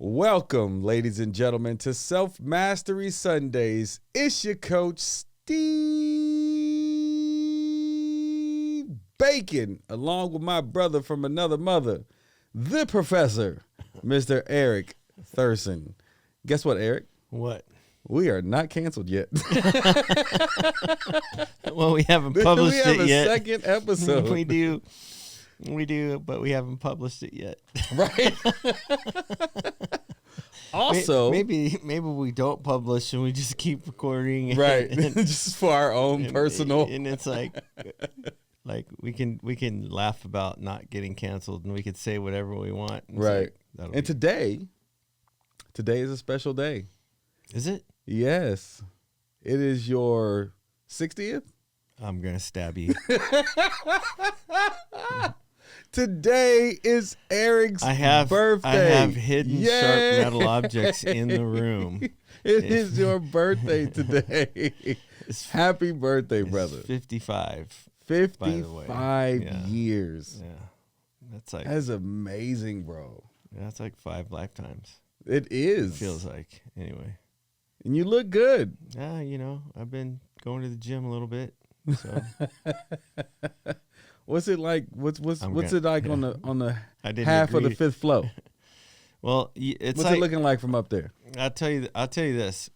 Welcome, ladies and gentlemen, to Self Mastery Sundays. It's your coach, Steve Bacon, along with my brother from another mother, the professor, Mr. Erik Thureson. Guess what, Erik? What? We are not canceled yet. Well, we haven't published it yet. We have a second episode. We do, but we haven't published it yet. Right. Also, maybe we don't publish and we just keep recording. Right. Just for our own personal. And it's like we can laugh about not getting canceled and we can say whatever we want. Right. And today is a special day. Is it? Yes. It is your 60th? I'm going to stab you. Today is Erik's birthday. I have hidden sharp metal objects in the room. It is your birthday today. Happy birthday, brother. 55. 55 years. Yeah. That's amazing, bro. That's like 5 lifetimes. It is. It feels like, anyway. And you look good. Yeah, I've been going to the gym a little bit. So what's it like? What's it like on the half of the fifth floor? Well, what's it looking like from up there? I'll tell you this: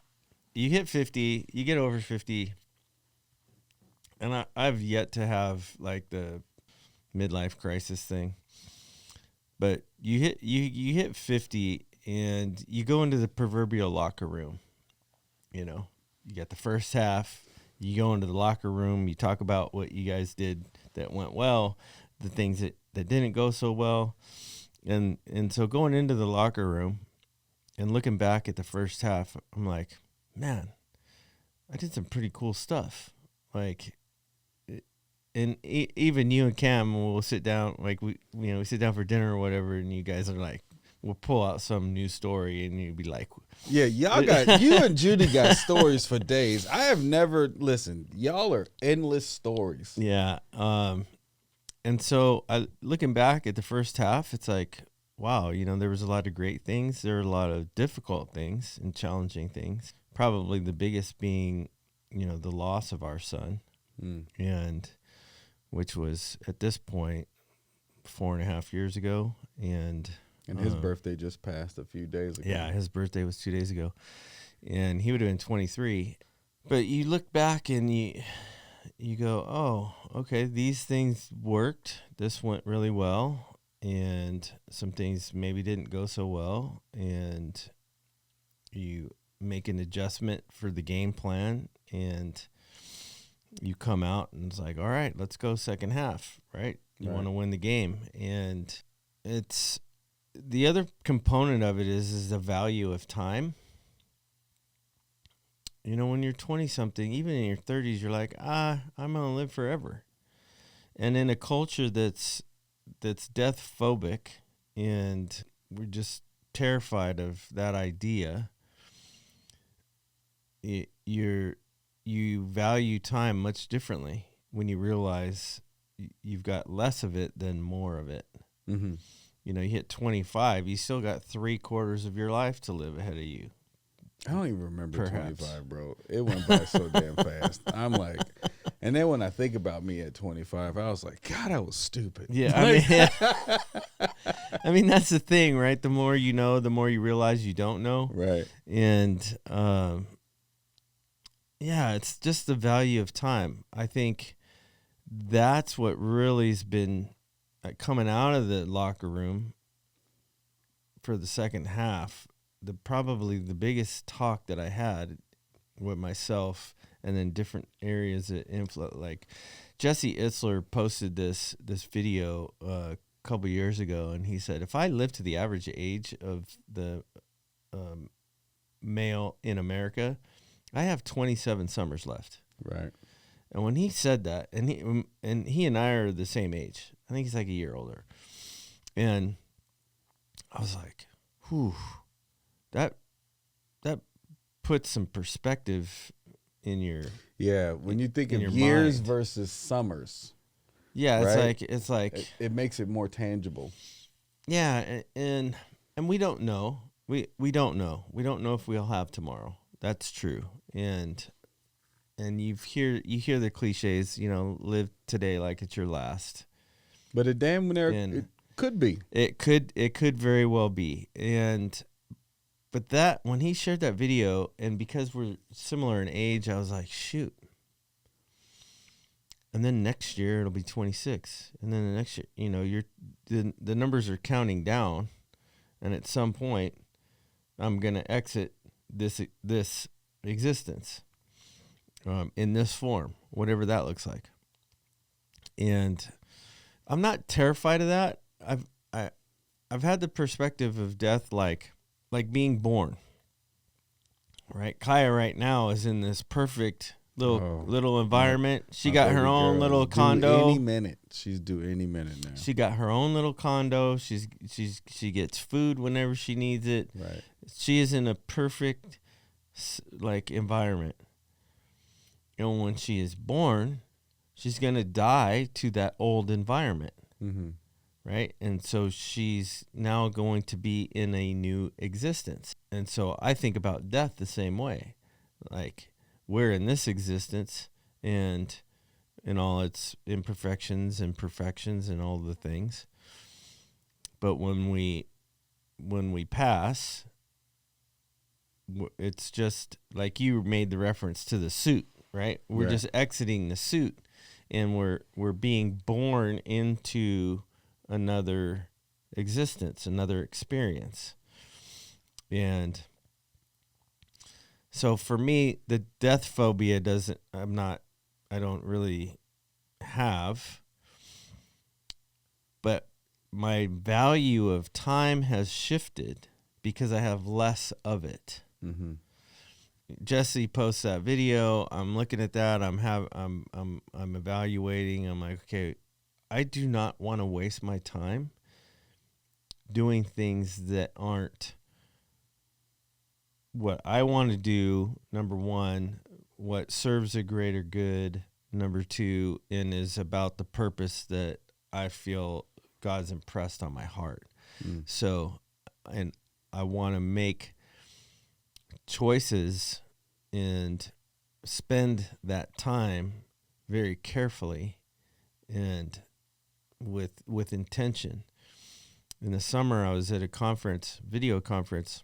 you hit 50, you get over 50, and I've yet to have like the midlife crisis thing. But you hit 50, and you go into the proverbial locker room. You got the first half. You go into the locker room, you talk about what you guys did that went well, the things that didn't go so well. And so going into the locker room and looking back at the first half, I'm like, man, I did some pretty cool stuff. Like, and even you and Cam will sit down, like we sit down for dinner or whatever, and you guys are like, we'll pull out some new story, and you'd be like, yeah, you and Judy got stories for days. I have never listened. Y'all are endless stories. Yeah. And so looking back at the first half, it's like, wow, there was a lot of great things. There were a lot of difficult things and challenging things. Probably the biggest being, the loss of our son, and which was at this point 4.5 years ago. And his birthday just passed a few days ago. Yeah, his birthday was 2 days ago. And he would have been 23. But you look back and you go, oh, okay, these things worked. This went really well. And some things maybe didn't go so well. And you make an adjustment for the game plan. And you come out and it's like, all right, let's go second half, right? You want to win the game. And it's... The other component of it is the value of time. When you're 20-something, even in your 30s, you're like, I'm going to live forever. And in a culture that's death phobic, and we're just terrified of that idea, you value time much differently when you realize you've got less of it than more of it. Mm-hmm. You hit 25, you still got 3/4 of your life to live ahead of you. I don't even remember 25, bro. It went by so damn fast. I'm like, and then when I think about me at 25, I was like, God, I was stupid. Yeah, I mean, that's the thing, right? The more you know, the more you realize you don't know. Right. And, it's just the value of time. I think that's what really has been coming out of the locker room for the second half. Probably the biggest talk that I had with myself, and then different areas that influence. Like Jesse Itzler posted this video a couple years ago, and he said, if I live to the average age of the male in America, I have 27 summers left. Right. And when he said that, and he and I are the same age. I think he's like a year older. And I was like, whew, that puts some perspective in your... Yeah, when you think of years versus summers. Yeah, right? it's like... It makes it more tangible. Yeah, and we don't know. we don't know. We don't know if we'll have tomorrow. That's true. And you hear the cliches, live today like it's your last. But it And could be. It could very well be. But that when he shared that video, and because we're similar in age, I was like, shoot. And then next year it'll be 26, and then the next year, the numbers are counting down, and at some point, I'm gonna exit this existence, in this form, whatever that looks like. And I'm not terrified of that. I've had the perspective of death like being born. Right, Kaya right now is in this perfect little environment. She got her own little condo. Any minute, she's due any minute now. She got her own little condo. She gets food whenever she needs it. Right. She is in a perfect environment. And when she is born, she's gonna die to that old environment. Mm-hmm. Right? And so she's now going to be in a new existence. And so I think about death the same way. Like, we're in this existence, and in all its imperfections and perfections and all the things. But when we pass, it's just like you made the reference to the suit, right? We're just exiting the suit, and we're being born into another existence, another experience. And so for me, the death phobia I don't really have, but my value of time has shifted because I have less of it. Mm-hmm. Jesse posts that video. I'm looking at that. I'm evaluating. I'm like, okay, I do not want to waste my time doing things that aren't what I want to do, number one, what serves a greater good, number two, and is about the purpose that I feel God's impressed on my heart. So, and I want to make choices and spend that time very carefully and with intention. In the summer, I was at a video conference,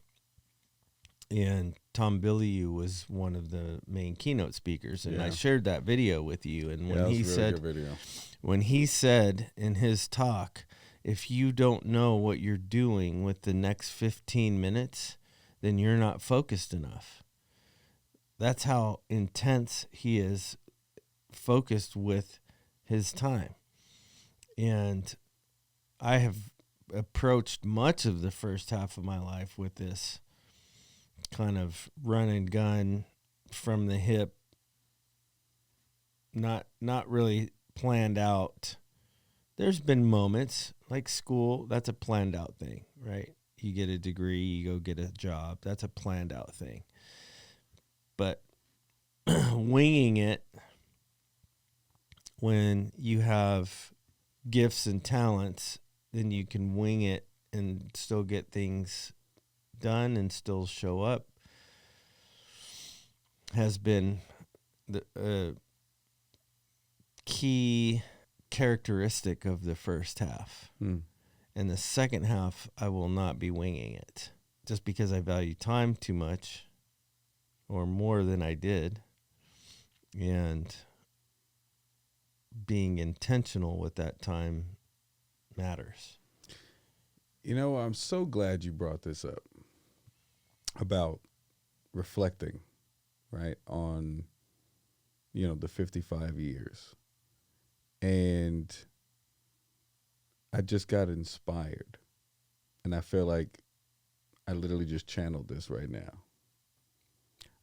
and Tom Bilyeu was one of the main keynote speakers, and I shared that video with you. And when he said in his talk, if you don't know what you're doing with the next 15 minutes, then you're not focused enough. That's how intense he is focused with his time. And I have approached much of the first half of my life with this kind of run and gun from the hip, not really planned out. There's been moments like school, that's a planned out thing, right? You get a degree, you go get a job, that's a planned out thing. But winging it when you have gifts and talents, then you can wing it and still get things done and still show up, has been the key characteristic of the first half. And the second half, I will not be winging it just because I value time too much or more than I did. And being intentional with that time matters. I'm so glad you brought this up about reflecting, right, on, the 55 years. And I just got inspired. And I feel like I literally just channeled this right now.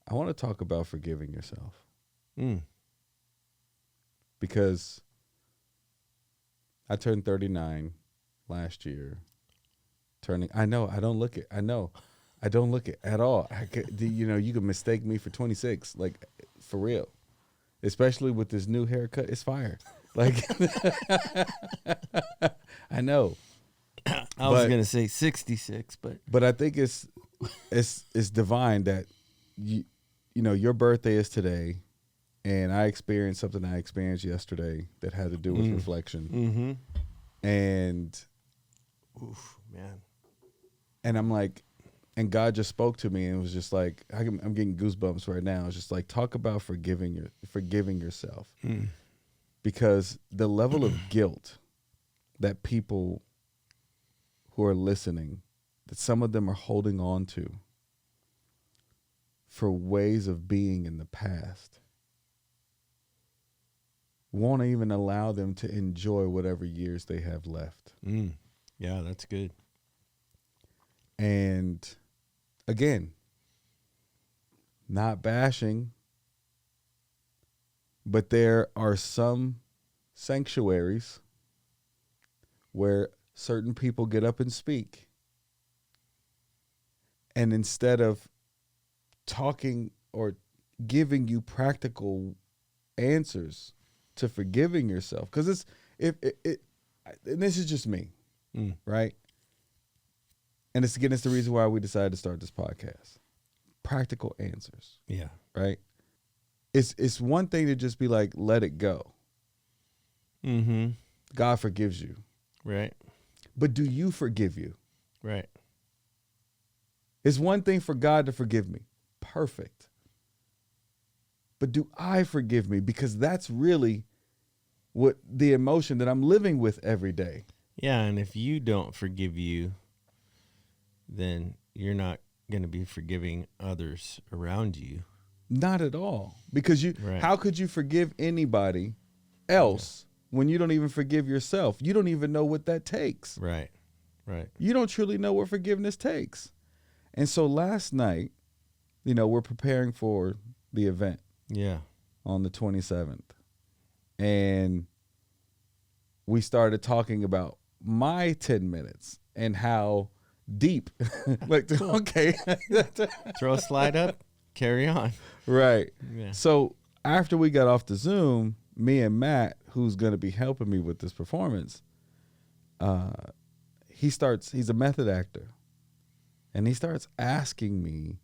I want to talk about forgiving yourself. Because I turned 39 last year. I don't look it at all. You could mistake me for 26, like, for real. Especially with this new haircut, it's fire. Like, I know. I was going to say 66, but I think it's it's divine that you your birthday is today, and I experienced something I experienced yesterday that had to do with reflection. Mm-hmm. And Oof, man. and I'm like, and God just spoke to me and was just like, I'm getting goosebumps right now. It's just like, talk about forgiving yourself, because the level of guilt that people who are listening, that some of them are holding on to for ways of being in the past, won't even allow them to enjoy whatever years they have left. Yeah, that's good. And again, not bashing, but there are some sanctuaries where certain people get up and speak, and instead of talking or giving you practical answers to forgiving yourself, because it's and this is just me, right? And it's the reason why we decided to start this podcast. Practical answers. Yeah. Right? It's one thing to just be like, let it go. Mm-hmm. God forgives you. Right. But do you forgive you? Right. It's one thing for God to forgive me. Perfect. But do I forgive me? Because that's really what the emotion that I'm living with every day. Yeah, and if you don't forgive you, then you're not going to be forgiving others around you. Not at all. Because Right. How could you forgive anybody else when you don't even forgive yourself? You don't even know what that takes. Right. Right. You don't truly know what forgiveness takes. And so last night, we're preparing for the event. Yeah. On the 27th. And we started talking about my 10 minutes and how deep. Like, okay. Throw a slide up, carry on. Right. Yeah. So after we got off the Zoom, me and Matt, who's going to be helping me with this performance, he's a method actor. And he starts asking me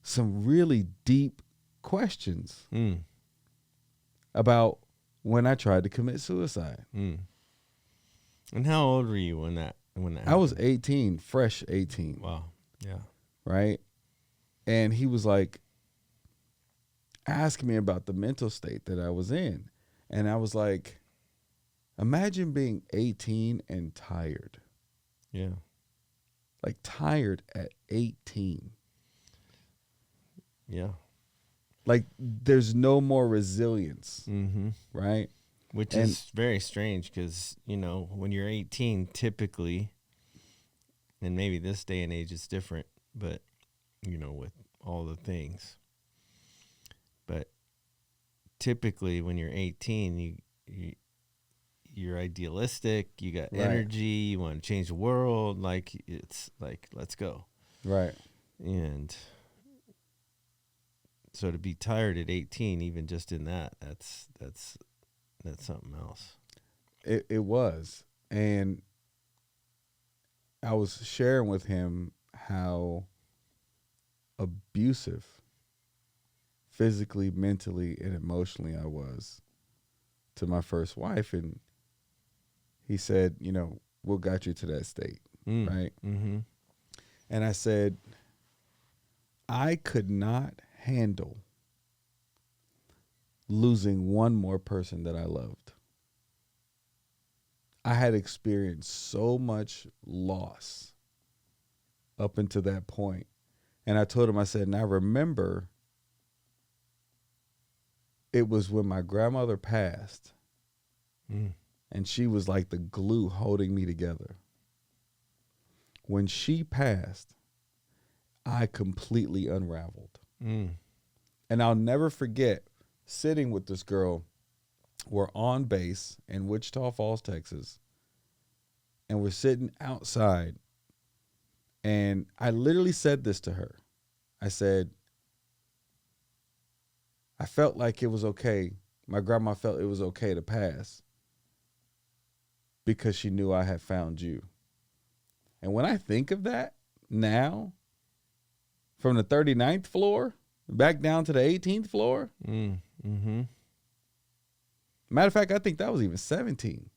some really deep questions about when I tried to commit suicide. And how old were you when that happened? I was 18, fresh 18. Wow. Yeah. Right? And he was like asking me about the mental state that I was in. And I was like, imagine being 18 and tired. Yeah. Like tired at 18. Yeah. Like there's no more resilience. Mm-hmm. Right? Which is very strange because, when you're 18, typically, and maybe this day and age is different, but, with all the things. But typically when you're 18, you're idealistic, you got energy, you want to change the world. Like, it's like, let's go. Right. And so to be tired at 18, even just in that's something else. It was. And I was sharing with him how abusive physically, mentally, and emotionally I was to my first wife. And he said, what got you to that state? Right? Mm-hmm. And I said, I could not handle losing one more person that I loved. I had experienced so much loss up until that point. And I told him, I said, and I remember it was when my grandmother passed, and she was like the glue holding me together. When she passed, I completely unraveled. And I'll never forget sitting with this girl. We're on base in Wichita Falls, Texas, and we're sitting outside. And I literally said this to her. I said, I felt like it was okay. My grandma felt it was okay to pass because she knew I had found you. And when I think of that now, from the 39th floor back down to the 18th floor. Mm-hmm. Matter of fact, I think that was even 17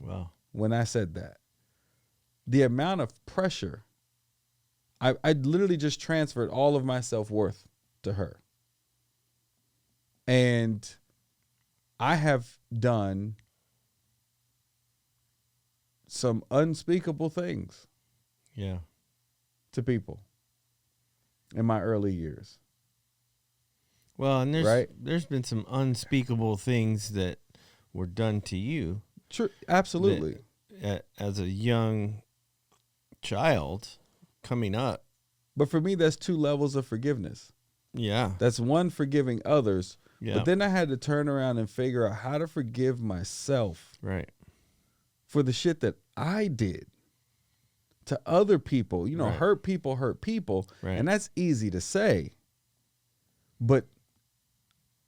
Wow. when I said that. The amount of pressure, I literally just transferred all of my self-worth to her. And I have done some unspeakable things Yeah. to people in my early years. Well, and Right? there's been some unspeakable things that were done to you. True, absolutely. As a young child coming up. But for me, that's two levels of forgiveness. Yeah. That's one, forgiving others. Yeah. But then I had to turn around and figure out how to forgive myself Right. for the shit that I did to other people. You know, Right. hurt people hurt people. Right. And that's easy to say. But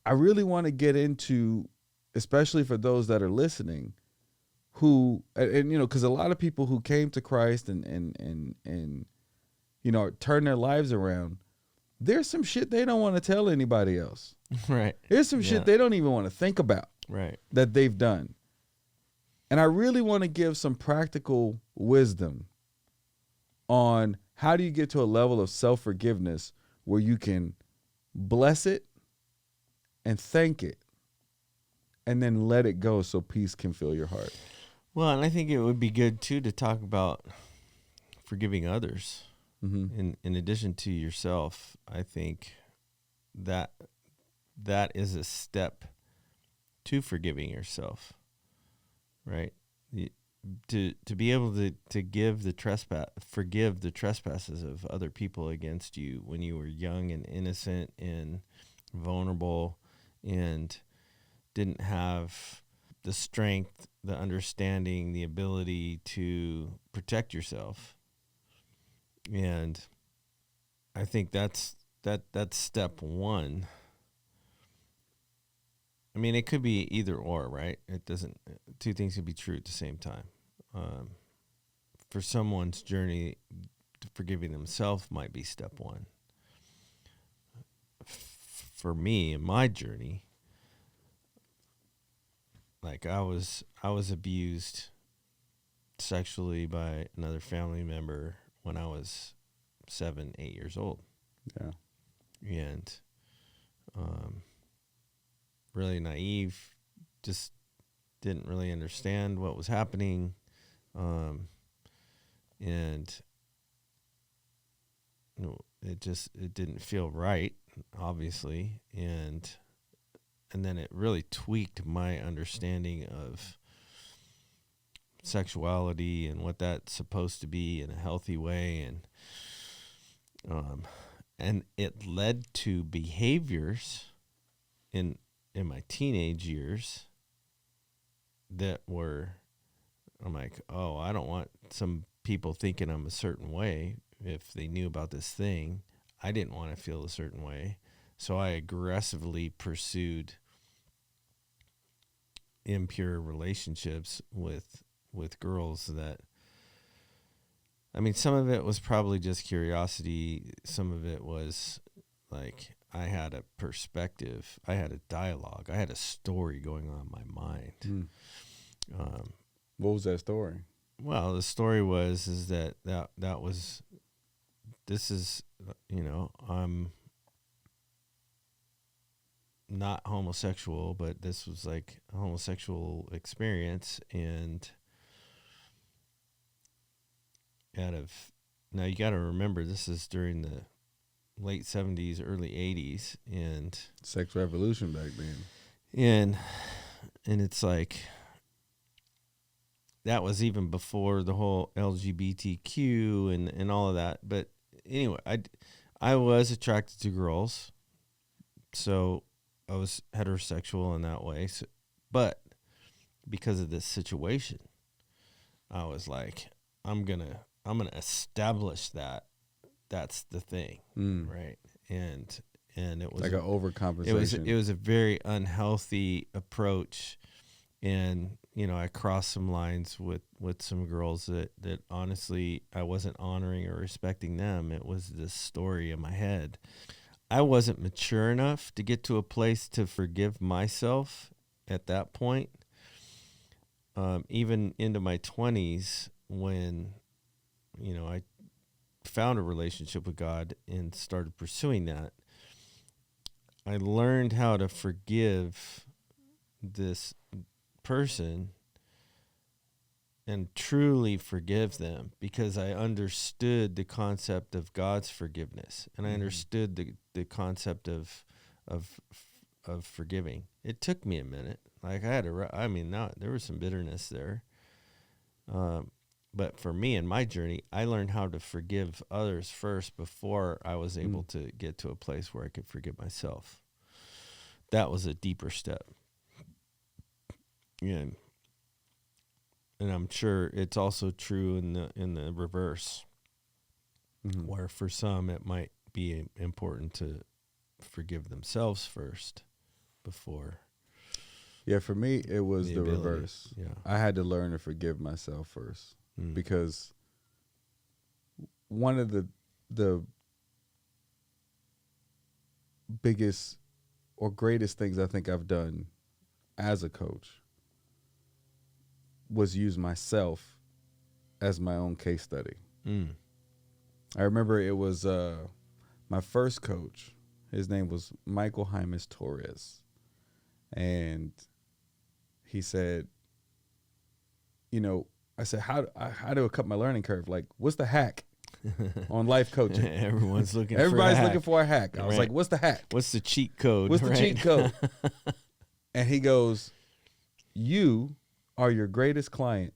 I really want to get into, especially for those that are listening, who, and you know, because a lot of people who came to Christ and you know, turn their lives around, there's some shit they don't want to tell anybody else. Right. There's some shit they don't even want to think about Right. that they've done. And I really want to give some practical wisdom on how do you get to a level of self-forgiveness where you can bless it and thank it and then let it go so peace can fill your heart. Well, and I think it would be good too to talk about forgiving others. Mm-hmm. In addition to yourself. I think that is a step to forgiving yourself, right? To be able to forgive the trespasses of other people against you when you were young and innocent and vulnerable and didn't have the strength, the understanding, the ability to protect yourself. And I think that's step one. I mean, it could be either or, right? It doesn't. Two things can be true at the same time. For someone's journey, forgiving themselves might be step one. For me, in my journey, like I was abused sexually by another family member when I was 7, 8 years old. Yeah. And really naive, just didn't really understand what was happening. And you know, it didn't feel right, obviously. And then it really tweaked my understanding of sexuality and what that's supposed to be in a healthy way, and it led to behaviors in my teenage years that were, I'm like, oh, I don't want some people thinking I'm a certain way if they knew about this thing. I didn't want to feel a certain way, so I aggressively pursued impure relationships with girls that, I mean, some of it was probably just curiosity. Some of it was like I had a perspective. I had a dialogue. I had a story going on in my mind. What was that story? Well, the story was that was, this is, you know, I'm not homosexual, but this was like a homosexual experience, and now you got to remember, this is during the late 70s, early 80s, and Sex revolution back then. And it's like, that was even before the whole LGBTQ and all of that. But anyway, I was attracted to girls, so I was heterosexual in that way. So, but because of this situation, I was like, I'm gonna establish that that's the thing, right? And it was like an overcompensation. It was a very unhealthy approach And, I crossed some lines with some girls that honestly I wasn't honoring or respecting them. It was this story in my head. I wasn't mature enough to get to a place to forgive myself at that point. Even into my 20s, when, I found a relationship with God and started pursuing that, I learned how to forgive this person and truly forgive them, because I understood the concept of God's forgiveness, and I understood the concept of forgiving. It took me a minute. Like there was some bitterness there. But for me in my journey, I learned how to forgive others first before I was able to get to a place where I could forgive myself. That was a deeper step. Yeah. And I'm sure it's also true in the reverse, where for some it might be important to forgive themselves first before. Yeah, for me, it was the reverse. Yeah. I had to learn to forgive myself first, because one of the biggest or greatest things I think I've done as a coach was use myself as my own case study. I remember it was my first coach. His name was Michael Hymas Torres. And he said, I said, how do I cut my learning curve? Like, what's the hack on life coaching? Everybody's looking for a hack. I was like, what's the hack? What's the cheat code? What's the cheat code? And he goes, you are your greatest client.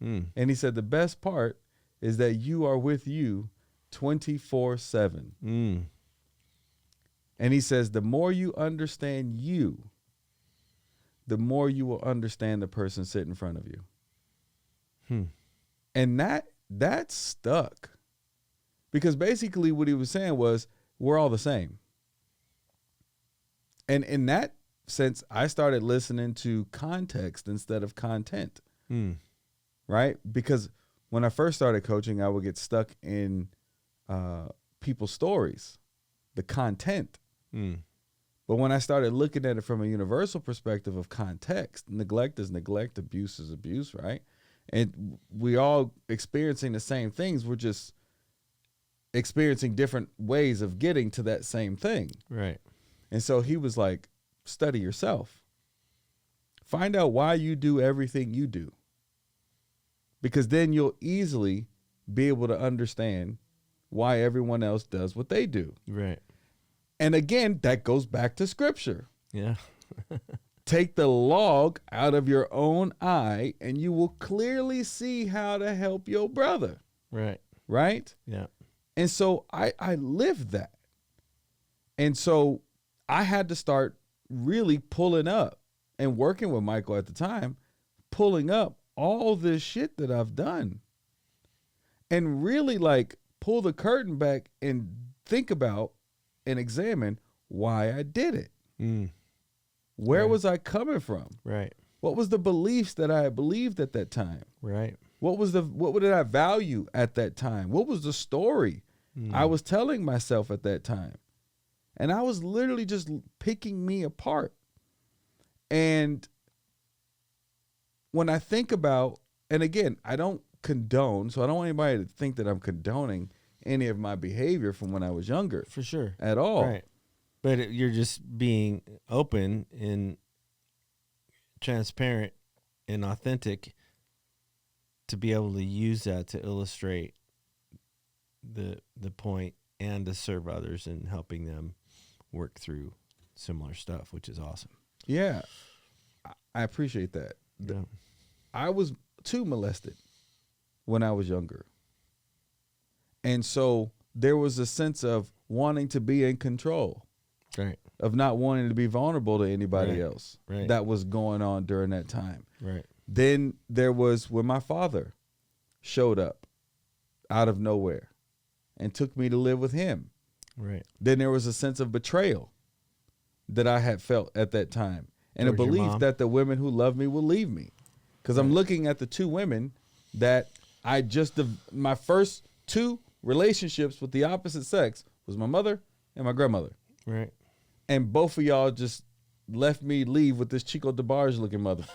And he said, the best part is that you are with you 24/7. And he says, the more you understand you, the more you will understand the person sitting in front of you. And that stuck. Because basically what he was saying was, we're all the same. And in that sense, I started listening to context instead of content. Right? Because when I first started coaching, I would get stuck in people's stories, the content. But when I started looking at it from a universal perspective of context, neglect is neglect, abuse is abuse, right? And we all experiencing the same things. We're just experiencing different ways of getting to that same thing. Right. And so he was like, study yourself. Find out why you do everything you do. Because then you'll easily be able to understand why everyone else does what they do. Right. And again, that goes back to scripture. Yeah. Take the log out of your own eye and you will clearly see how to help your brother. Right. Right? Yeah. And so I lived that. And so I had to start really pulling up and working with Michael at the time, pulling up all this shit that I've done and really like pull the curtain back and think about and examine why I did it. Where was I coming from? Right. What was the beliefs that I believed at that time? Right. What did I value at that time? What was the story I was telling myself at that time? And I was literally just picking me apart. And when I think about, and again, I don't condone, so I don't want anybody to think that I'm condoning any of my behavior from when I was younger. For sure. At all. Right. But you're just being open and transparent and authentic to be able to use that to illustrate the point and to serve others and helping them work through similar stuff, which is awesome. Yeah. I appreciate that. Yeah. I was too molested when I was younger. And so there was a sense of wanting to be in control. Right. Of not wanting to be vulnerable to anybody else. Right. That was going on during that time. Right. Then there was when my father showed up out of nowhere and took me to live with him. Right. Then there was a sense of betrayal that I had felt at that time. and a Towards your belief mom. that the women who love me will leave me. Because I'm looking at the two women that my first two relationships with the opposite sex was my mother and my grandmother. Right. And both of y'all just left me leave with this Chico DeBarge looking mother.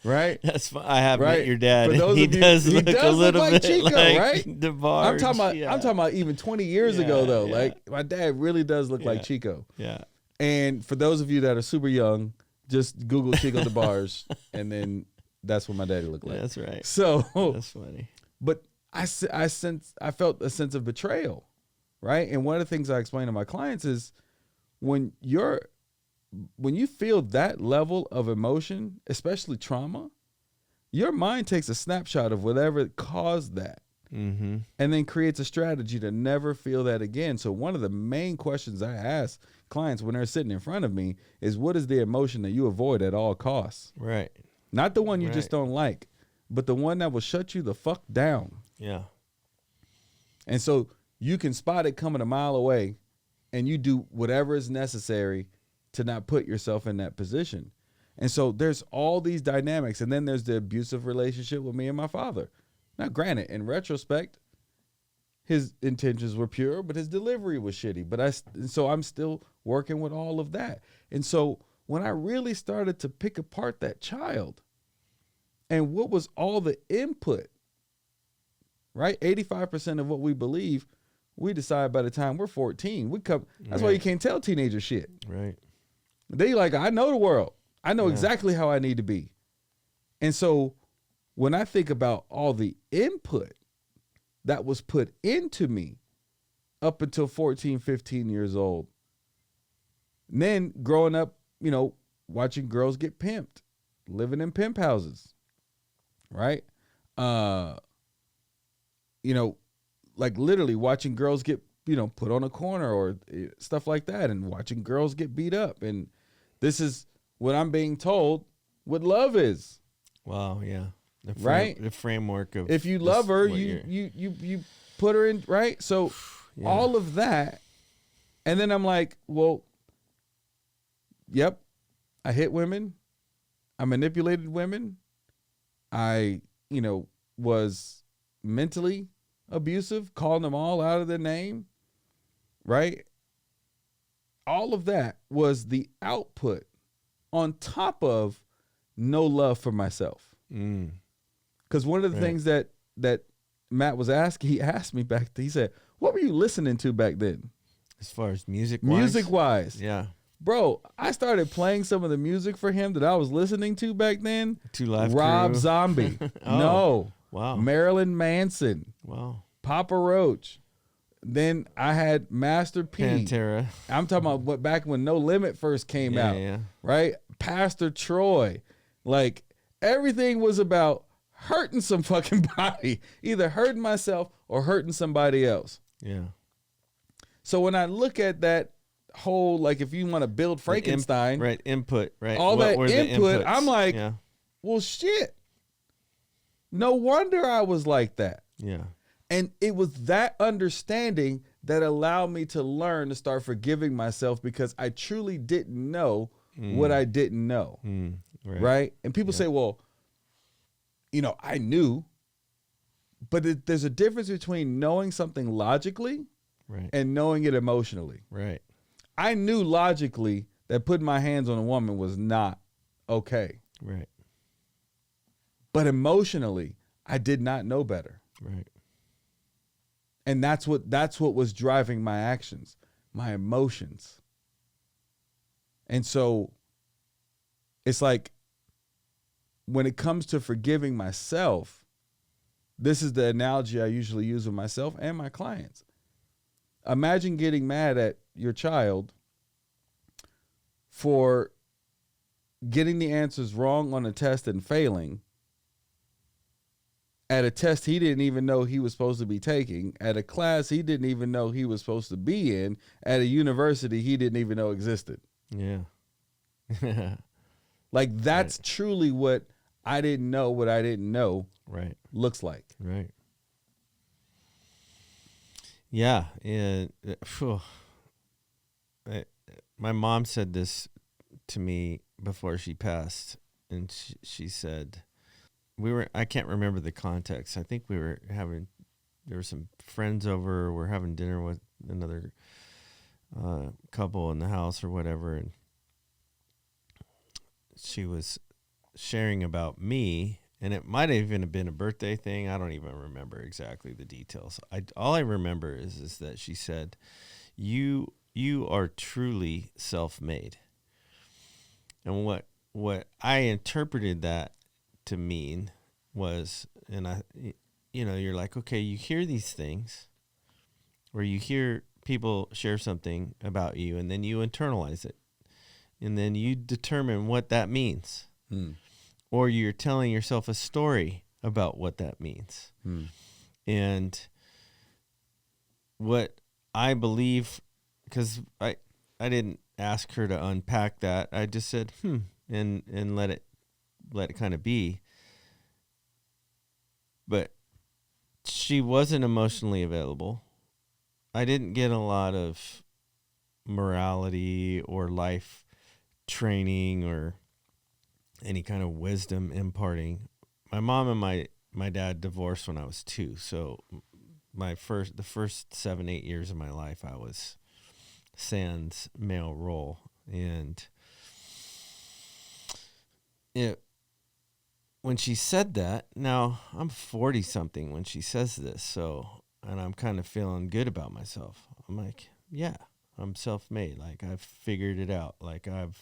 Right? That's fine. I have Right. met your dad. For those He of you- does he look does a look little like bit Chico, like right? DeBarge. I'm talking about even 20 years ago though. Yeah. Like my dad really does look like Chico. Yeah. And for those of you that are super young, just Google Chico DeBarge, and then that's what my daddy looked like. That's right. So, That's funny. but I felt a sense of betrayal, right? And one of the things I explain to my clients is when you feel that level of emotion, especially trauma, your mind takes a snapshot of whatever caused that. Mm-hmm. And then creates a strategy to never feel that again. So one of the main questions I ask clients when they're sitting in front of me is, what is the emotion that you avoid at all costs? Right. Not the one you just don't like, but the one that will shut you the fuck down. Yeah. And so you can spot it coming a mile away, and you do whatever is necessary to not put yourself in that position. And so there's all these dynamics. And then there's the abusive relationship with me and my father. Now, granted, in retrospect, his intentions were pure, but his delivery was shitty. So I'm still working with all of that. And so when I really started to pick apart that child and what was all the input, right? 85% of what we believe, we decide by the time we're 14. That's why you can't tell teenagers shit. Right. They like, I know the world. I know exactly how I need to be. And so when I think about all the input that was put into me up until 14, 15 years old, and then growing up, watching girls get pimped, living in pimp houses, right? Like literally watching girls get, put on a corner or stuff like that, and watching girls get beat up. And this is what I'm being told what love is. Wow. Yeah. Right? The framework of, if you love her, you put her in, right? So all of that. And then I'm like, well, yep, I hit women. I manipulated women. I, was mentally abusive, calling them all out of their name, right? All of that was the output on top of no love for myself. Because one of the things that Matt was asking, he asked me back then, he said, what were you listening to back then? as far as music Music-wise. Yeah. Bro, I started playing some of the music for him that I was listening to back then. Two Live Rob Crew. Zombie. Oh. No. Wow. Marilyn Manson. Wow. Papa Roach. Then I had Master P. Pantera. I'm talking about what back when No Limit first came out. Yeah. Right? Pastor Troy. Like everything was about hurting some fucking body. Either hurting myself or hurting somebody else. Yeah. So when I look at that whole, like if you want to build Frankenstein. Right. Input. Right. All What that were the input, inputs? I'm like, Yeah. well, shit. No wonder I was like that. Yeah. And it was that understanding that allowed me to learn to start forgiving myself because I truly didn't know what I didn't know. Right. And people say, well, I knew, but there's a difference between knowing something logically and knowing it emotionally. Right. I knew logically that putting my hands on a woman was not okay. Right. But emotionally, I did not know better. Right. And that's what was driving my actions, my emotions. And so it's like when it comes to forgiving myself, this is the analogy I usually use with myself and my clients. Imagine getting mad at your child for getting the answers wrong on a test and failing at a test he didn't even know he was supposed to be taking, at a class he didn't even know he was supposed to be in, at a university he didn't even know existed. Yeah. Like that's truly what I didn't know looks like. Right. Yeah. And my mom said this to me before she passed, and she said, I can't remember the context. I think there were some friends over, we're having dinner with another couple in the house or whatever, and she was sharing about me, and it might have even been a birthday thing. I don't even remember exactly the details. All I remember is that she said, you are truly self-made. And what I interpreted that to mean was, and you're like, okay, you hear these things, or you hear people share something about you, and then you internalize it, and then you determine what that means. Or you're telling yourself a story about what that means. And what I believe, because I didn't ask her to unpack that. I just said, and let it kind of be. But she wasn't emotionally available. I didn't get a lot of morality or life training or any kind of wisdom imparting. My mom and my dad divorced when I was 2, so the first 7-8 years of my life I was sans male role, and when she said that, now I'm 40 something when she says this, and I'm kind of feeling good about myself. I'm like, yeah, I'm self-made. Like, I've figured it out. Like, I've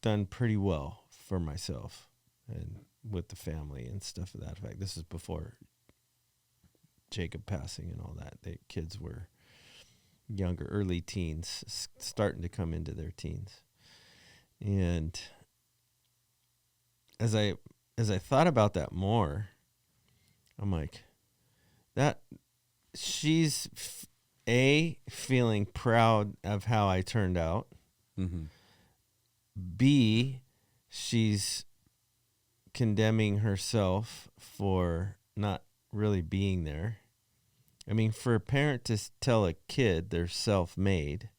done pretty well for myself and with the family and stuff of that effect. This is before Jacob passing and all that. The kids were younger, early teens, starting to come into their teens. And as I thought about that more, I'm like, that she's feeling proud of how I turned out. B, she's condemning herself for not really being there. I mean, for a parent to tell a kid they're self-made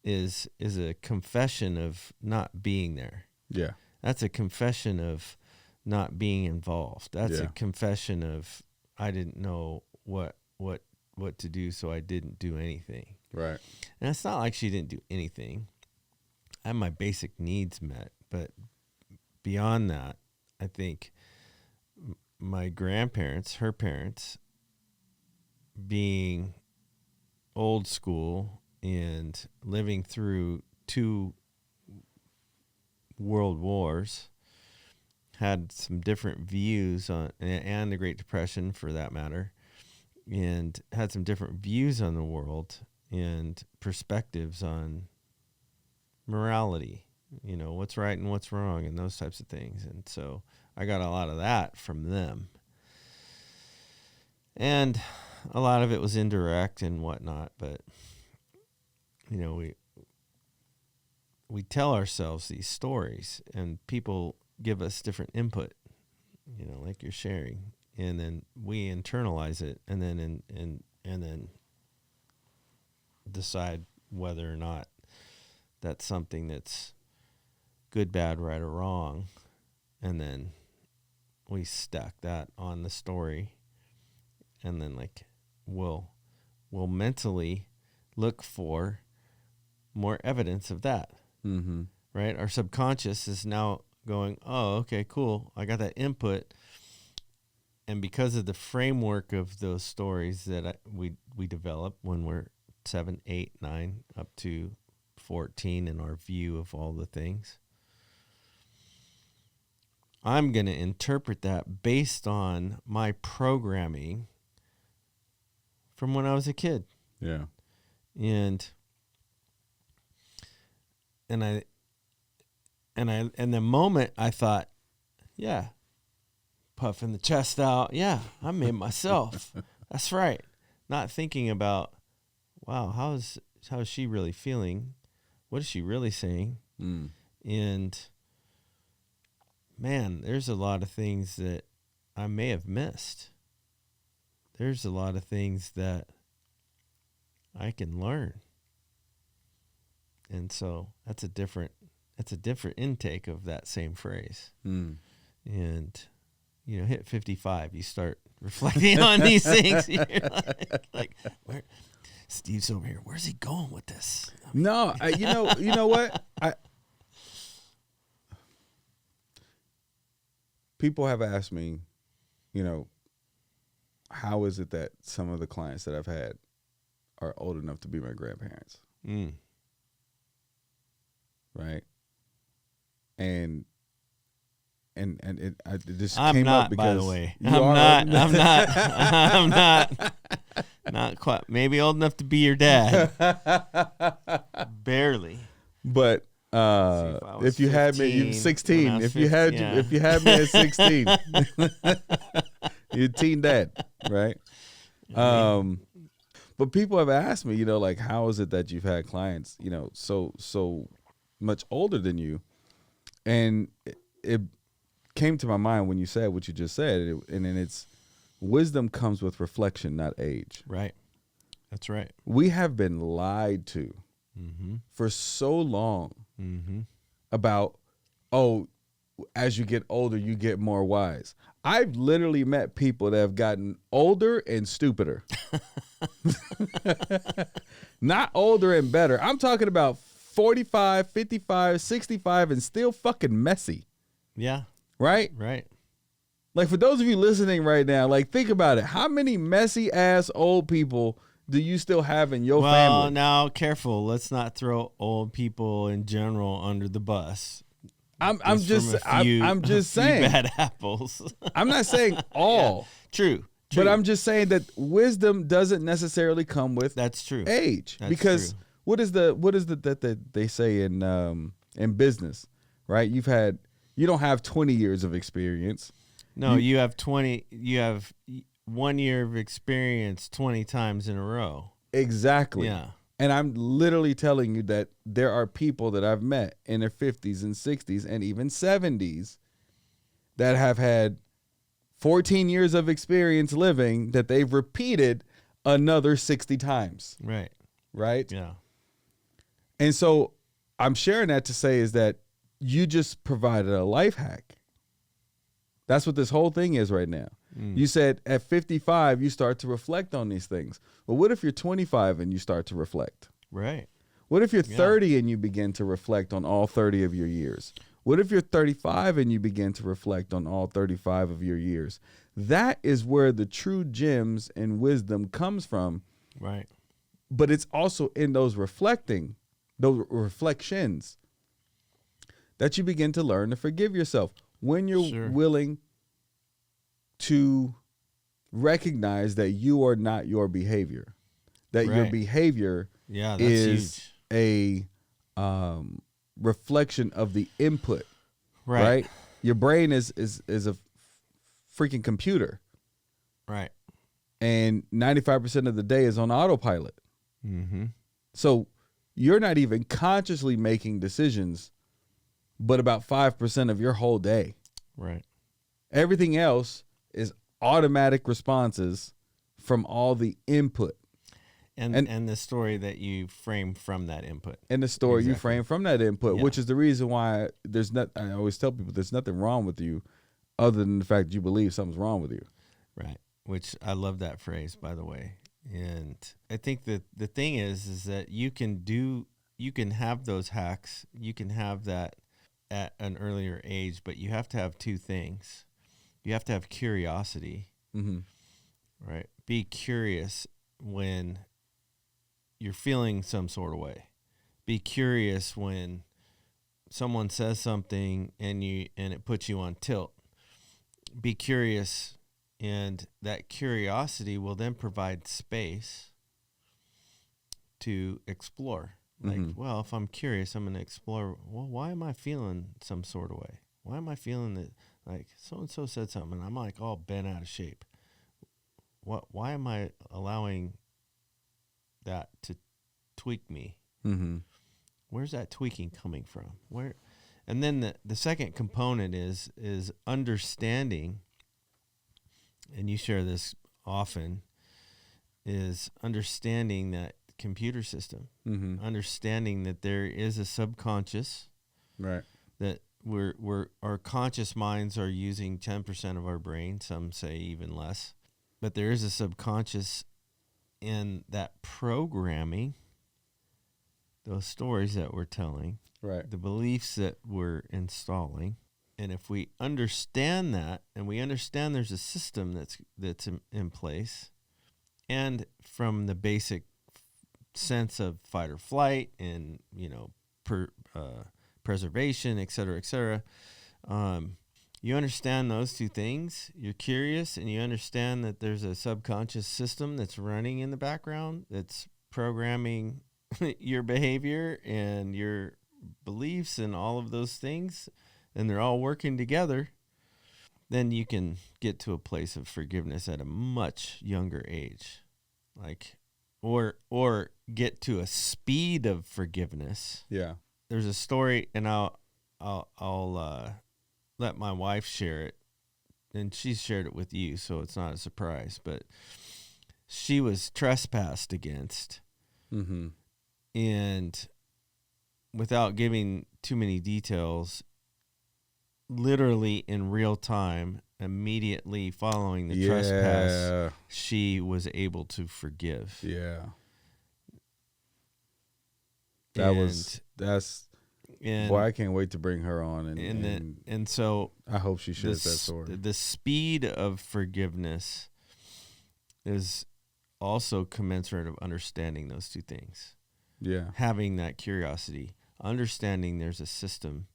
is a confession of not being there. Yeah. That's a confession of not being involved. That's a confession of, I didn't know what to do, so I didn't do anything. Right. And it's not like she didn't do anything. I had my basic needs met, but beyond that, I think my grandparents, her parents, being old school and living through 2 world wars, had some different views on, and the Great Depression for that matter, and had some different views on the world and perspectives on morality, what's right and what's wrong and those types of things. And so I got a lot of that from them. And a lot of it was indirect and whatnot, but we tell ourselves these stories, and people give us different input, like you're sharing, and then we internalize it, and then decide whether or not that's something that's good, bad, right, or wrong, and then we stack that on the story, and then we'll mentally look for more evidence of that. Right? Our subconscious is now going, oh, okay, cool, I got that input, and because of the framework of those stories that we develop when we're 7, 8, 9, up to 14 in our view of all the things, I'm going to interpret that based on my programming from when I was a kid. Yeah. And the moment I thought, yeah, puffing the chest out, yeah, I made myself. That's right. Not thinking about, wow, how is she really feeling? What is she really saying? And man, there's a lot of things that I may have missed. There's a lot of things that I can learn. And so that's a different intake of that same phrase. Mm. And hit 55, you start reflecting on these things. You're like, where Steve's over here, where's he going with this? No, you know what? People have asked me, how is it that some of the clients that I've had are old enough to be my grandparents? Mm. Right? And it just I'm came not, up because by the way. I'm Not quite. Maybe old enough to be your dad. Barely. But if you had me, you 16. If you had me at 16, you're teen dad, right? But people have asked me, like, how is it that you've had clients, so much older than you? And it came to my mind when you said what you just said, and then it's wisdom comes with reflection, not age. Right. That's right. We have been lied to mm-hmm. for so long mm-hmm. about, as you get older, you get more wise. I've literally met people that have gotten older and stupider. Not older and better. I'm talking about 45, 55, 65 and still fucking messy. Yeah. Right? Right. Like, for those of you listening right now, like, think about it. How many messy ass old people do you still have in your family? Well, now, careful. Let's not throw old people in general under the bus. I'm just saying bad apples. I'm not saying all. Yeah, true. But I'm just saying that wisdom doesn't necessarily come with that's true age. That's because true. what is that they say in business, right? You don't have 20 years of experience. No, you have 1 year of experience 20 times in a row. Exactly. Yeah. And I'm literally telling you that there are people that I've met in their 50s and 60s and even 70s that have had 14 years of experience living that they've repeated another 60 times. Right. Right? Yeah. And so I'm sharing that to say is that you just provided a life hack. That's what this whole thing is right now. You said at 55, you start to reflect on these things. Well, what if you're 25 and you start to reflect? Right. What if you're 30 and you begin to reflect on all 30 of your years? What if you're 35 and you begin to reflect on all 35 of your years? That is where the true gems and wisdom comes from. Right. But it's also in those reflections, that you begin to learn to forgive yourself. When you're willing to recognize that you are not your behavior, that your behavior is huge. A reflection of the input, right? Your brain is a freaking computer, right? And 95% of the day is on autopilot. Mm-hmm. So you're not even consciously making decisions, but about 5% of your whole day. Right. Everything else is automatic responses from all the input. And the story that you frame from that input. And the story you frame from that input, which is the reason why I always tell people there's nothing wrong with you other than the fact you believe something's wrong with you. Right. Which I love that phrase, by the way. And I think that the thing is that you can have those hacks. You can have that at an earlier age, but you have to have two things. You have to have curiosity, right? Be curious when you're feeling some sort of way. Be curious when someone says something and it puts you on tilt. Be curious, and that curiosity will then provide space to explore. Like, well, if I'm curious, I'm going to explore, well, why am I feeling some sort of way? Why am I feeling that, like, so-and-so said something, and I'm, like, all bent out of shape? Why am I allowing that to tweak me? Where's that tweaking coming from? And then the second component is understanding, and you share this often, is understanding that computer system, Mm-hmm. understanding that there is a subconscious, Right. that our conscious minds are using 10% of our brain, some say even less, but there is a subconscious in that programming, those stories that we're telling, Right. the beliefs that we're installing. And if we understand that, and we understand there's a system that's in place, and from the basic sense of fight or flight and, preservation, et cetera, you understand those two things, you're curious, and you understand that there's a subconscious system that's running in the background that's programming your behavior and your beliefs and all of those things, and they're all working together, then you can get to a place of forgiveness at a much younger age. Or get to a speed of forgiveness. Yeah. There's a story, and I'll let my wife share it, and she's shared it with you, so it's not a surprise. But she was trespassed against, Mm-hmm. and without giving too many details, literally in real time, immediately following the trespass, she was able to forgive. Yeah. Boy, I can't wait to bring her on. And so I hope she shares that story. The speed of forgiveness is also commensurate of understanding those two things. Yeah. Having that curiosity, understanding there's a system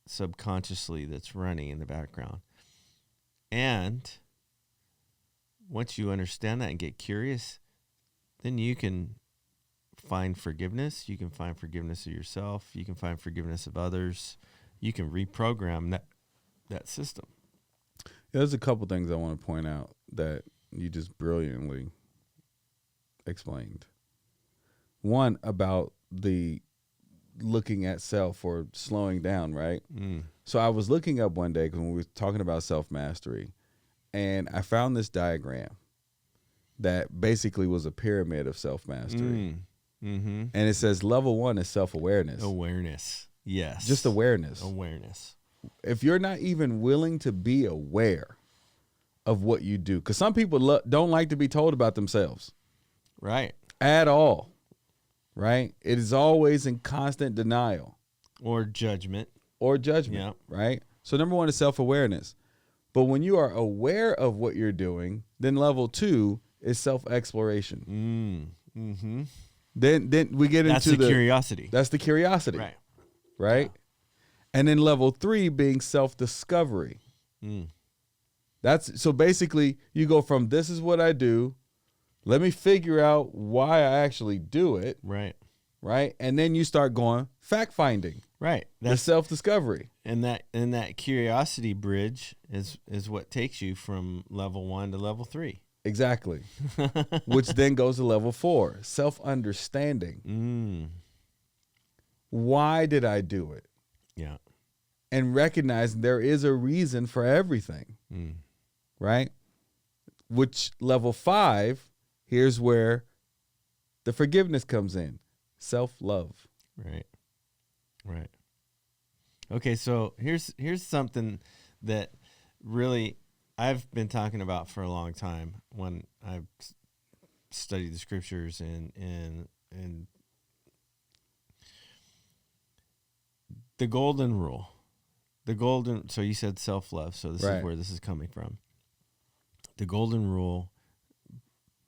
subconsciously that's running in the background. And once you understand that and get curious, then you can find forgiveness. You can find forgiveness of yourself. You can find forgiveness of others. You can reprogram that system. There's a couple things I want to point out that you just brilliantly explained. One, about the looking at self or slowing down, right? So I was looking up one day when we were talking about self-mastery, and I found this diagram that basically was a pyramid of self-mastery. Mm-hmm. And it says level 1 is self-awareness. Awareness. Yes. Just awareness. Awareness. If you're not even willing to be aware of what you do, because some people don't like to be told about themselves. Right. At all. Right? It is always in constant denial. Or judgment. Yeah. Right? So number 1 is self-awareness. But when you are aware of what you're doing, then level 2 is self-exploration. Mm-hmm. Then we get into the curiosity. That's the curiosity. Right? Yeah. And then level 3 being self-discovery. So basically you go from this is what I do. Let me figure out why I actually do it. Right. And then you start going fact finding. Right. That's self-discovery. And that curiosity bridge is what takes you from level 1 to level 3. Exactly. Which then goes to level 4, self-understanding. Why did I do it? Yeah. And recognize there is a reason for everything. Right? Which level 5, here's where the forgiveness comes in. Self-love. Right. Okay, so here's something that really I've been talking about for a long time when I've studied the scriptures and the golden rule. So you said self-love, so this is where this is coming from. The golden rule,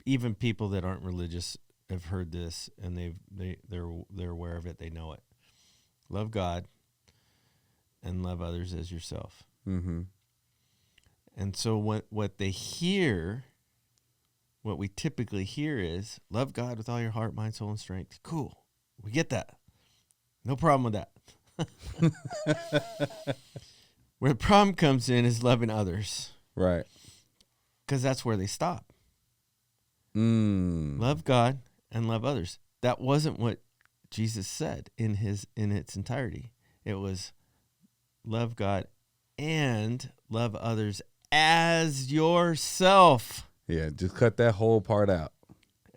even people that aren't religious have heard this, and they're aware of it. They know it. Love God and love others as yourself. Mm-hmm. And so what they hear, what we typically hear is love God with all your heart, mind, soul, and strength. Cool, we get that. No problem with that. Where the problem comes in is loving others. Right. Because that's where they stop. Love God and love others. That wasn't what Jesus said in its entirety. It was love God and love others as yourself. Yeah, just cut that whole part out.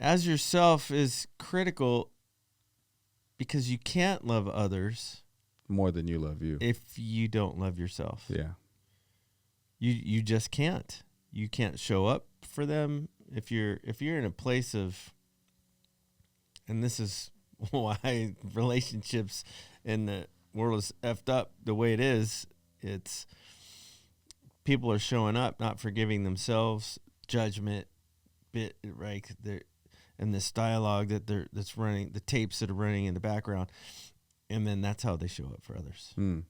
as yourself is critical because you can't love others more than you love you. if you don't love yourself. Yeah. You just can't. You can't show up for them if you're in a place of, and this is why relationships in the world is effed up the way it is. It's people are showing up, not forgiving themselves, judgment, right? And this dialogue that's running, the tapes that are running in the background, and then that's how they show up for others. Mm.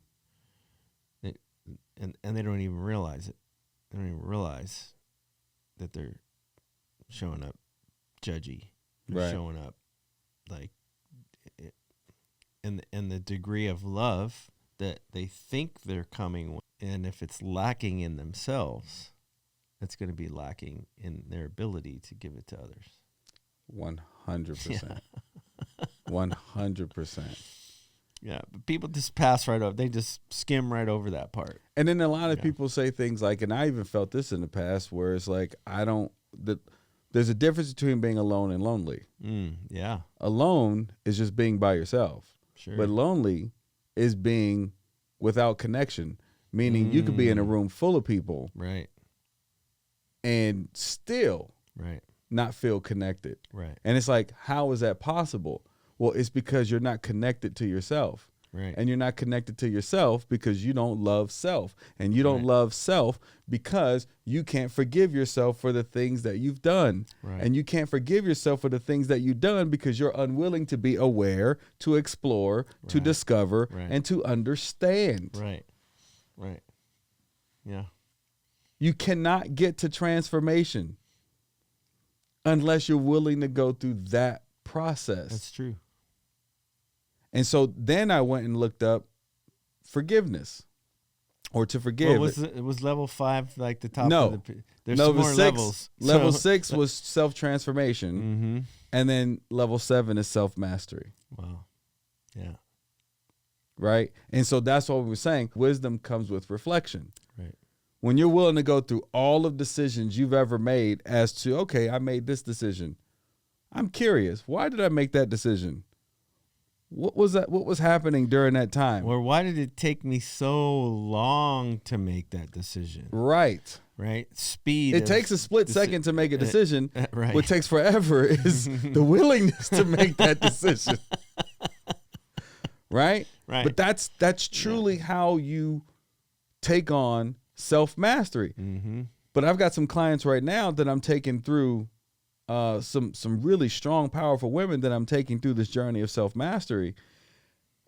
And they don't even realize it. They don't even realize that they're showing up judgy. They're Right. showing up like, and the degree of love that they think they're coming with, and if it's lacking in themselves, it's going to be lacking in their ability to give it to others. 100%. 100%. Yeah, but people just pass right over. They just skim right over that part. And then a lot of people say things like, and I even felt this in the past, where it's like, there's a difference between being alone and lonely. Yeah. Alone is just being by yourself. Sure. But lonely is being without connection, meaning you could be in a room full of people Right. and still Right. not feel connected. Right. And it's like, how is that possible? Well, it's because you're not connected to yourself. Right. And you're not connected to yourself because you don't love self. And you don't love self because you can't forgive yourself for the things that you've done. Right. And you can't forgive yourself for the things that you've done because you're unwilling to be aware, to explore, to discover, and to understand. Right. Right. Yeah. You cannot get to transformation unless you're willing to go through that process. That's true. And so then I went and looked up forgiveness, or to forgive. It was level 5 like the top No. of the there's level some more 6, levels. Level So- 6 was self-transformation. Mm-hmm. And then level 7 is self-mastery. Wow. Yeah. Right? And so that's what we were saying. Wisdom comes with reflection. Right. When you're willing to go through all of decisions you've ever made as to, okay, I made this decision. I'm curious. Why did I make that decision? What was that? What was happening during that time? Or why did it take me so long to make that decision? Right. Right? Speed. It takes a split second to make a decision. right. What takes forever is the willingness to make that decision. Right? Right. But that's truly how you take on self-mastery. Mm-hmm. But I've got some clients right now that I'm taking through some really strong, powerful women that I'm taking through this journey of self-mastery.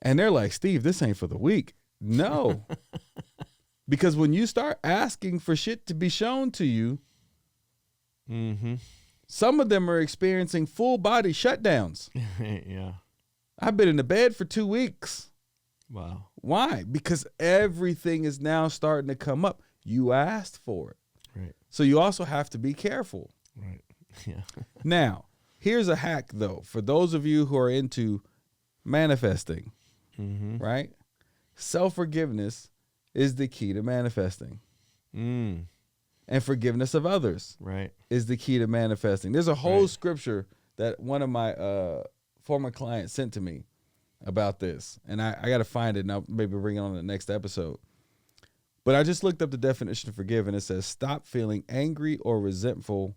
And they're like, Steve, this ain't for the weak. No. Because when you start asking for shit to be shown to you, Mm-hmm. some of them are experiencing full body shutdowns. Yeah. I've been in the bed for 2 weeks. Wow. Why? Because everything is now starting to come up. You asked for it. Right. So you also have to be careful. Right. Yeah. Now, here's a hack, though, for those of you who are into manifesting, Mm-hmm. right? Self-forgiveness is the key to manifesting. Mm. And forgiveness of others Right. is the key to manifesting. There's a whole Right. scripture that one of my former clients sent to me about this. And I got to find it, and I'll maybe bring it on the next episode. But I just looked up the definition of forgive, and it says, stop feeling angry or resentful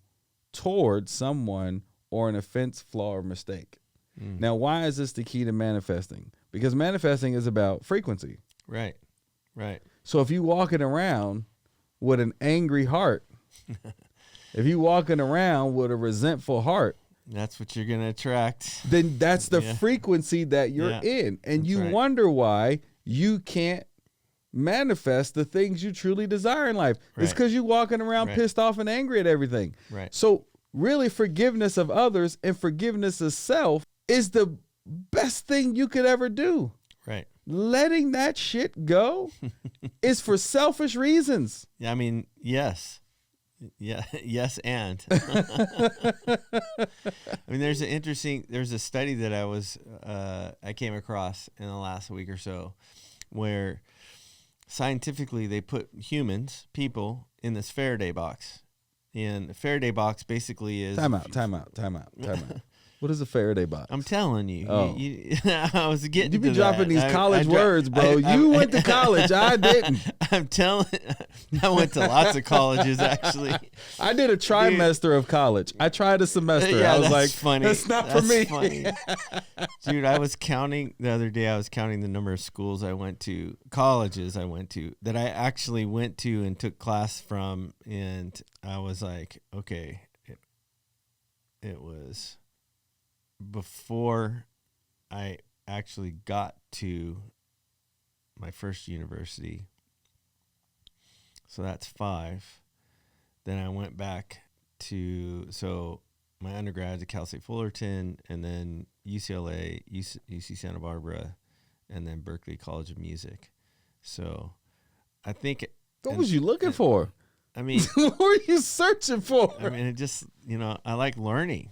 toward someone or an offense, flaw, or mistake. Mm. Now, why is this the key to manifesting? Because manifesting is about frequency. Right. Right. So if you walking around with an angry heart, if you walking around with a resentful heart, That's what you're going to attract. then that's the Yeah. frequency that you're Yeah. in. And That's you right. wonder why you can't manifest the things you truly desire in life. It's Right. because you're walking around Right. pissed off and angry at everything. Right. So really, forgiveness of others and forgiveness of self is the best thing you could ever do. Right. Letting that shit go is for selfish reasons. Yeah, I mean, yes. Yeah, yes, and I mean, there's a study that I came across in the last week or so, where scientifically they put people in this Faraday box, And the Faraday box basically is Time out. What is a Faraday box? I'm telling you. Oh. I was getting You be to dropping that. these college words, bro. You went to college. I didn't. I'm telling. I went to lots of colleges, actually. I did a trimester of college. I tried a semester. Yeah, I was that's like, funny. that's not for me. Funny. Dude, I was counting the other day. I was counting the number of schools I went to, colleges I went to, that I actually went to and took class from, and I was like, okay, it was before I actually got to my first university. So that's 5. Then I went back to, so my undergrad at Cal State Fullerton, and then UCLA, UC Santa Barbara, and then Berklee College of Music. So I think. What was you looking for? I mean, what were you searching for? I mean, it just, I like learning.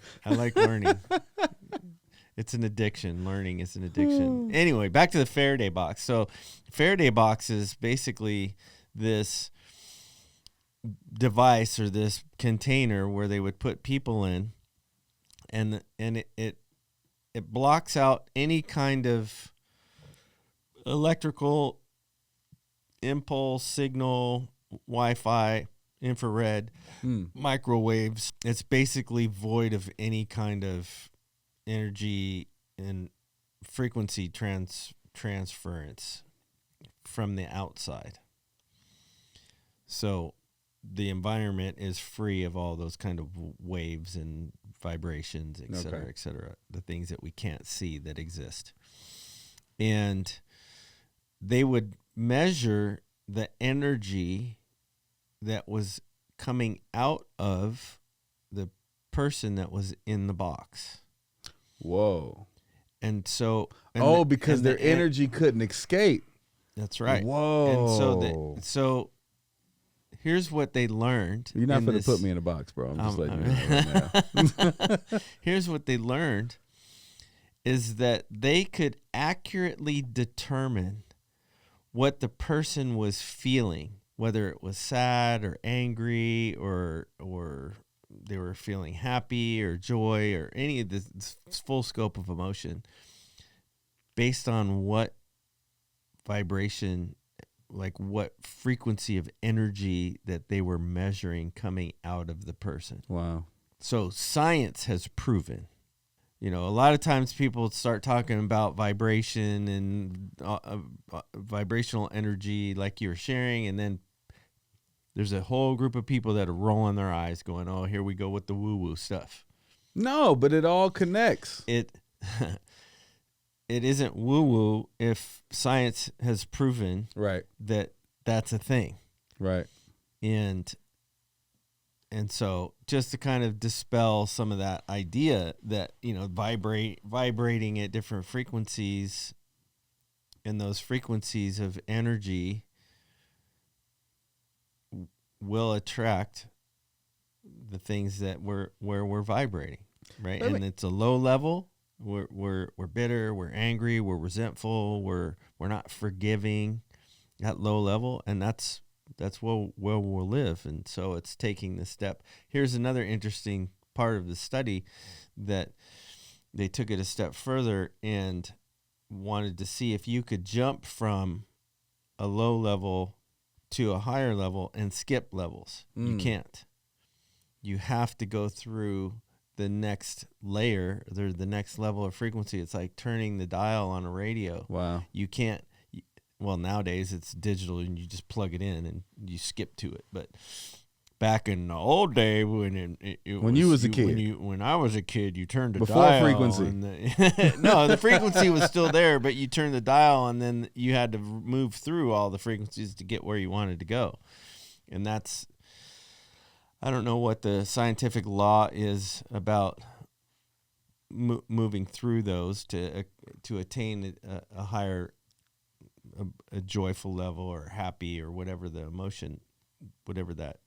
It's an addiction. Learning is an addiction. Anyway, back to the Faraday box. So Faraday box is basically this device or this container where they would put people in, and it blocks out any kind of electrical impulse, signal, Wi-Fi, infrared, microwaves. It's basically void of any kind of energy and frequency transference from the outside. So the environment is free of all those kind of waves and vibrations, et cetera, et cetera, the things that we can't see that exist. And they would measure the energy that was coming out of the person that was in the box. Whoa. And so... because their energy couldn't escape. That's right. Whoa. And so here's what they learned. You're not going to put me in a box, bro. I'm just letting you know right now. Here's what they learned is that they could accurately determine what the person was feeling, whether it was sad or angry or they were feeling happy or joy or any of this full scope of emotion, based on what vibration, like what frequency of energy that they were measuring coming out of the person. Wow. So science has proven, a lot of times people start talking about vibration and vibrational energy like you were sharing, and then there's a whole group of people that are rolling their eyes going, oh, here we go with the woo-woo stuff. No, but it all connects. It isn't woo-woo if science has proven that that's a thing. Right. And so just to kind of dispel some of that idea that, vibrating at different frequencies, and those frequencies of energy will attract the things that where we're vibrating, right? And it's a low level. We're bitter, we're angry, we're resentful, we're not forgiving at low level, and that's where we'll live. And so it's taking the step. Here's another interesting part of the study, that they took it a step further and wanted to see if you could jump from a low level to a higher level and skip levels. You can't. You have to go through the next layer, the next level of frequency. It's like turning the dial on a radio. Wow. You can't. Well, nowadays it's digital and you just plug it in and you skip to it. But back in the old day when you was a kid, when I was a kid, you turned the before dial. Frequency. No, the frequency was still there, but you turned the dial and then you had to move through all the frequencies to get where you wanted to go. And that's, I don't know what the scientific law is about moving through those to attain a higher, a joyful level or happy or whatever the emotion, whatever that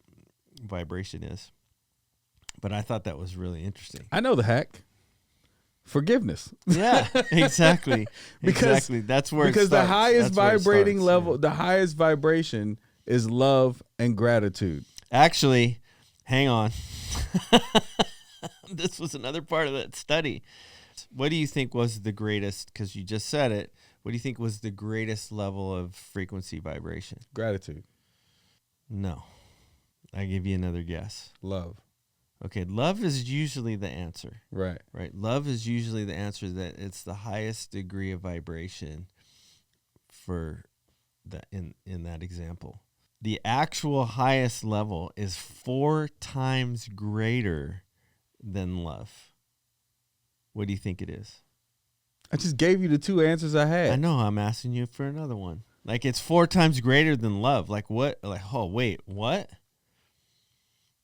vibration is. But I thought that was really interesting. I know the hack. Forgiveness. Yeah, exactly. Exactly. That's where because it starts. the highest vibrating level, yeah. The highest vibration is love and gratitude. Actually, Hang on. This was another part of that study. What do you think was the greatest, because you just said it, what do you think was the greatest level of frequency vibration? Gratitude. No. I give you another guess. Love. Okay, love is usually the answer. Right. Right. Love is usually the answer, that it's the highest degree of vibration for that in that example. The actual highest level is 4 times greater than love. What do you think it is? I just gave you the 2 answers I had. I know, I'm asking you for another one. Like, it's 4 times greater than love. Like, what? Like, oh, wait, what?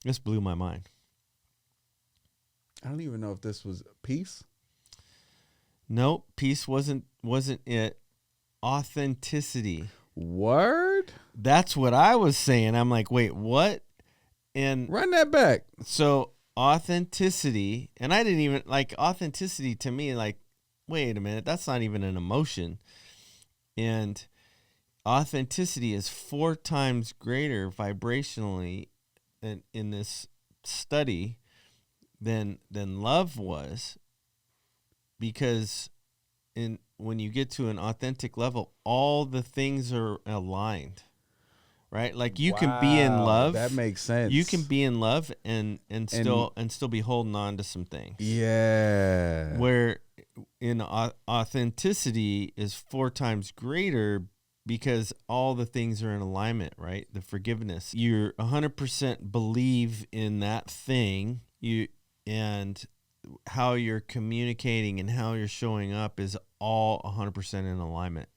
This blew my mind. I don't even know if this was peace. Nope, peace wasn't it. Authenticity. Word? That's what I was saying. I'm like, wait, what? And Run that back. so authenticity, and I didn't even like authenticity to me, like, wait a minute, that's not even an emotion. And authenticity is 4 times greater vibrationally in this study than love was, because when you get to an authentic level, all the things are aligned, right? Like, you can be in love. That makes sense. You can be in love and still be holding on to some things. Yeah. Where in authenticity is 4 times greater, because all the things are in alignment, right? The forgiveness. You're 100% believe in that thing. And how you're communicating and how you're showing up is all 100% in alignment.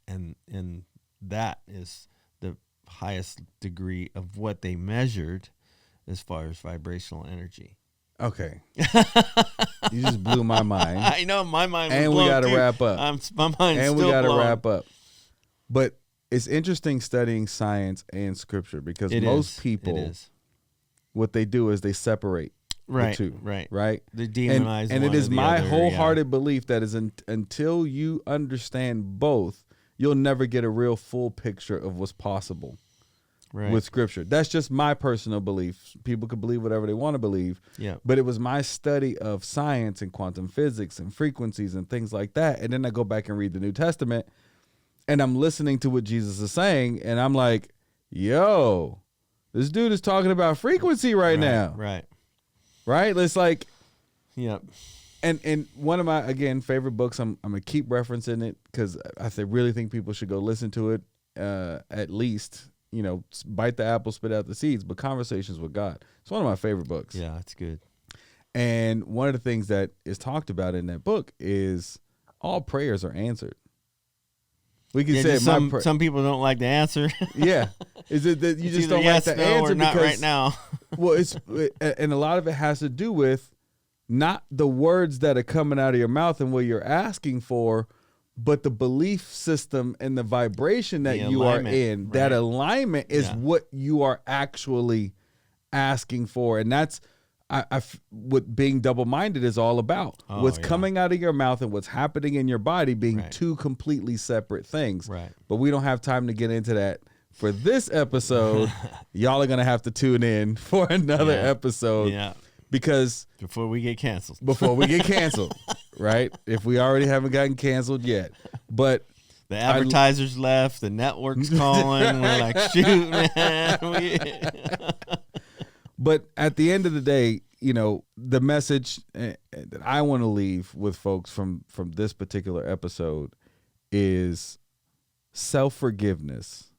And that is the highest degree of what they measured as far as vibrational energy. Okay. You just blew my mind. I know, my mind was And we blown, got to too. wrap up. My mind's And still we got to blown. wrap up. But it's interesting studying science and scripture, because most people, what they do is they separate right, the two. Right. And They demonize it one is or the my other, wholehearted belief that is until you understand both, you'll never get a real full picture of what's possible with scripture. That's just my personal belief. People can believe whatever they want to believe. Yeah. But it was my study of science and quantum physics and frequencies and things like that. And then I go back and read the New Testament, and I'm listening to what Jesus is saying, and I'm like, yo, this dude is talking about frequency right now. Right? It's like, yep. And one of my, again, favorite books, I'm going to keep referencing it because I really think people should go listen to it, at least, bite the apple, spit out the seeds, but Conversations with God. It's one of my favorite books. Yeah, it's good. And one of the things that is talked about in that book is all prayers are answered. We can say some people don't like the answer. Yeah. Is it that you It's just either don't yes, like the no, answer or not because right now? Well, and a lot of it has to do with not the words that are coming out of your mouth and what you're asking for, but the belief system and the vibration that you are in. Right. That alignment is what you are actually asking for. And that's what being double-minded is all about. What's coming out of your mouth and what's happening in your body being 2 completely separate things. Right. But we don't have time to get into that for this episode. Y'all are going to have to tune in for another episode. Yeah. Because before we get canceled. Right? If we already haven't gotten canceled yet. But the advertisers left, the network's calling. We're like, shoot, man. But at the end of the day, the message that I want to leave with folks from this particular episode is self-forgiveness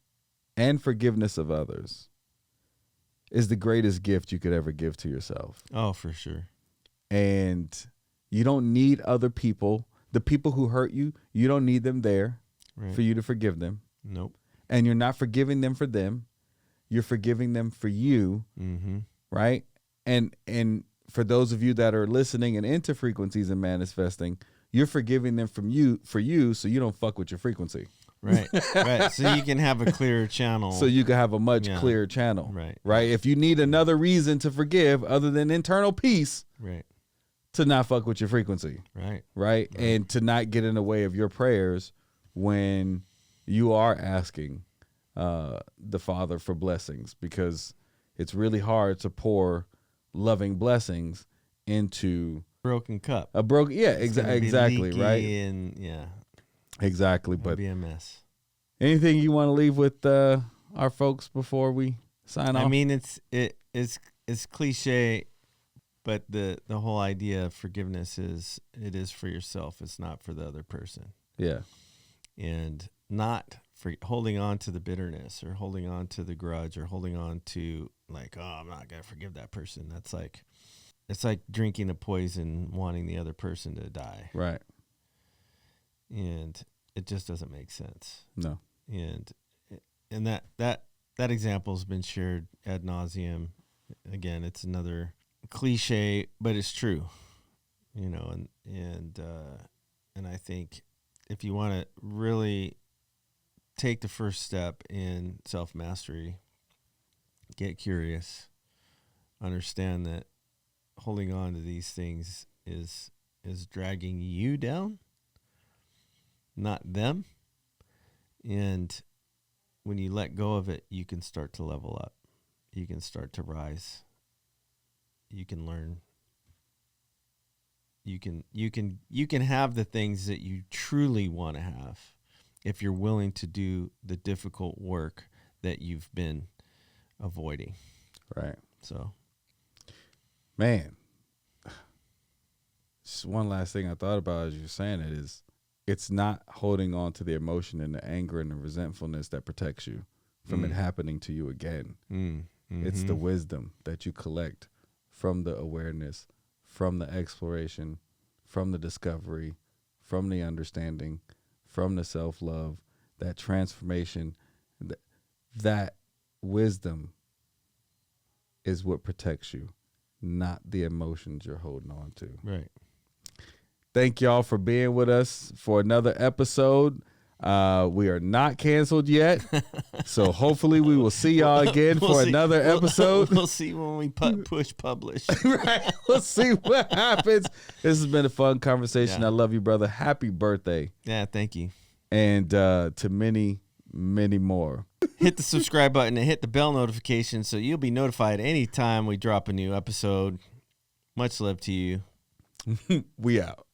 and forgiveness of others is the greatest gift you could ever give to yourself. Oh, for sure. And you don't need other people. The people who hurt you, you don't need them there for you to forgive them. Nope. And you're not forgiving them for them. You're forgiving them for you. Mm-hmm. Right? And for those of you that are listening and into frequencies and manifesting, you're forgiving them for you so you don't fuck with your frequency. Right. So you can have a clearer channel. So you can have a much clearer channel. Right? If you need another reason to forgive other than internal peace, to not fuck with your frequency. Right? And to not get in the way of your prayers when you are asking the Father for blessings, because it's really hard to pour loving blessings into broken cup. a broken. Yeah, exactly. Right. And yeah, Exactly. it'll But be a mess. anything you want to leave with our folks before we sign off? I mean, it's cliche, but the whole idea of forgiveness is it is for yourself. It's not for the other person. Yeah. And not for holding on to the bitterness or holding on to the grudge or holding on to like, oh, I'm not gonna forgive that person. That's like, it's like drinking a poison, wanting the other person to die. Right. And it just doesn't make sense. No. And that example's been shared ad nauseum. Again, it's another cliche, but it's true, you know. And I think if you want to really take the first step in self mastery, get curious, understand that holding on to these things is dragging you down, not them. And when you let go of it, you can start to level up. You can start to rise. You can learn. You can have the things that you truly want to have if you're willing to do the difficult work that you've been avoiding. Right. So, man, just one last thing I thought about as you're saying it is, it's not holding on to the emotion and the anger and the resentfulness that protects you from it happening to you again. Mm-hmm. It's the wisdom that you collect from the awareness, from the exploration, from the discovery, from the understanding, from the self-love, that transformation, that wisdom is what protects you, not the emotions you're holding on to. Right. Thank y'all for being with us for another episode. We are not canceled yet, so hopefully we will see y'all again for another episode. We'll see when we push publish. Right. We'll see what happens. This has been a fun conversation. Yeah. I love you, brother. Happy birthday. Yeah, thank you. And to many, many more. Hit the subscribe button and hit the bell notification so you'll be notified anytime we drop a new episode. Much love to you. We out.